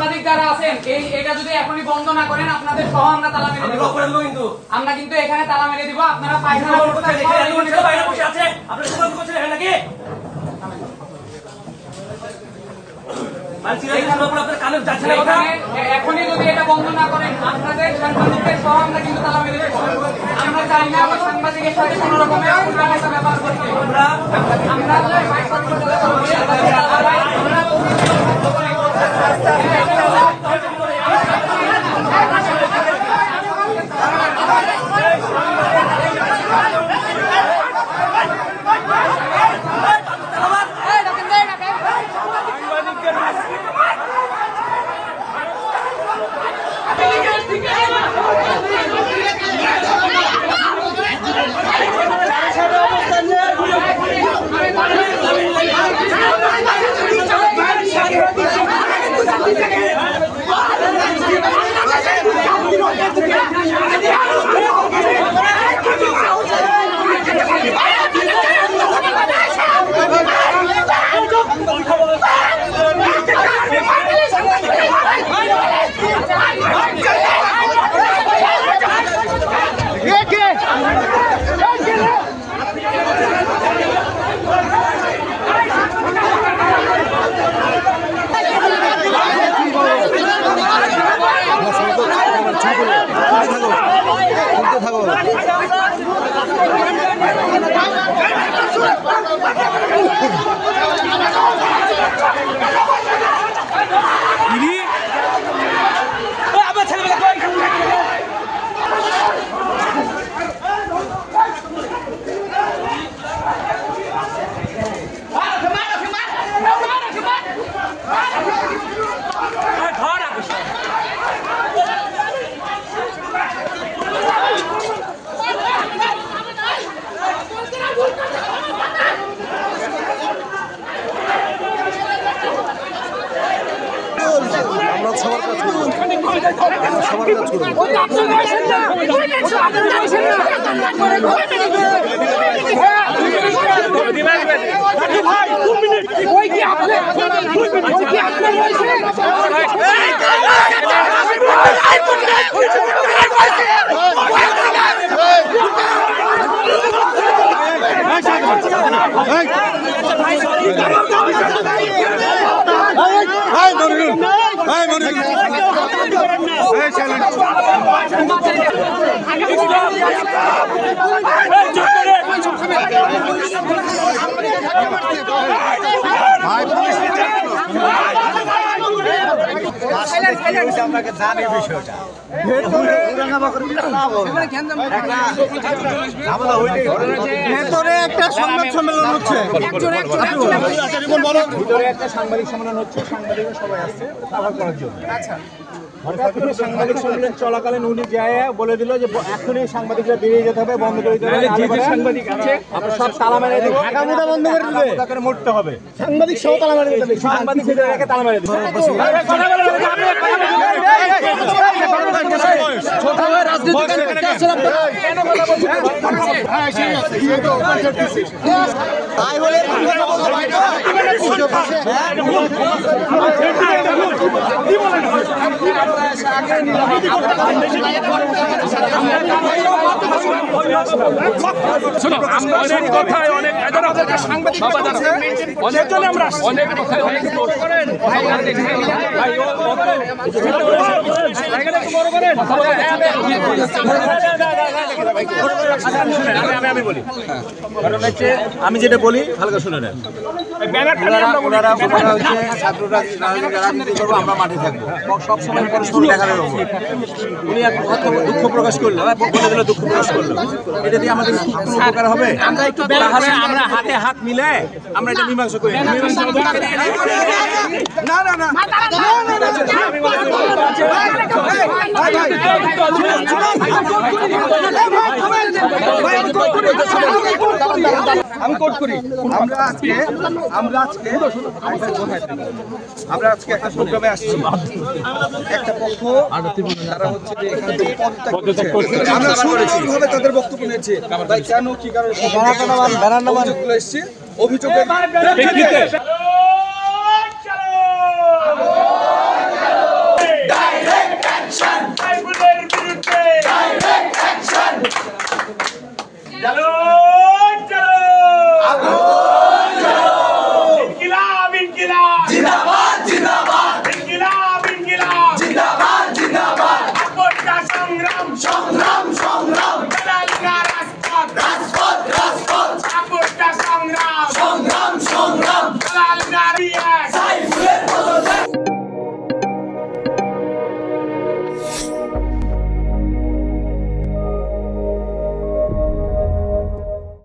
সাংবাদিক যারা আছেন এটা যদি এখনই বন্ধ না করেন আপনাদের সহ আমরা তালা মেরে দেব। আমরা কিন্তু এখানে তালা মেরে দিব। আপনারা পায়খানা বাইরে বসে আছে, আপনারা সবাই বসে আছেন নাকি? এখনই যদি এটা বন্ধ না করেন আপনাদের সাংবাদিকদের সহ আমরা কিন্তু তালা মেরে দেব। আমরা চাই না সাংবাদিকের সাথে কোন রকমের ব্যবহার করতে। একটা সাংবাদিক সম্মেলন হচ্ছে, সাংবাদিক সবাই আসছে করার জন্য। সাংবাদিক সম্মেলন চলাকালীন উনি যায় বলে দিল যে এখনই সাংবাদিকরা বেরিয়ে যেতে হবে, বন্ধ করে দিতে হবে। সাংবাদিক আছে সব তালা মেরে দেবো, বন্ধ করে দিবে, মরতে হবে। সাংবাদিক সহ তালা মেরে দিতে হবে, সাংবাদিক ভিতরে রেখে তালা মেরে দিবে। অনেক কথায় অনেক অনেক কথায় অনেক আমি যেটা বলি হালকা শুনে নেন। আমরা মাঠে থাকবো, সবসময় পরস্পর দেখা যাবে। উনি দুঃখ প্রকাশ করলো, বলে দিল দুঃখ প্রকাশ করলো, এটা দিয়ে আমাদের কোনো উপকার হবে? তাহলে আমরা হাতে হাত মিলে আমরা এটা মীমাংসা করি। না না না, আমি কোট করি। আমরা আজকে একটা প্রোগ্রামে আসছি, একটা পক্ষ তারা হচ্ছে যে এখানে পদত্যাগ করছে, আমরা সুন্দরভাবে তাদের বক্তব্য নিয়েছি। ভাই কেন কি কারণে অভিযোগগুলো এসছে, অভিযোগের প্রেক্ষিতে সংগ্রাম সংগ্রাম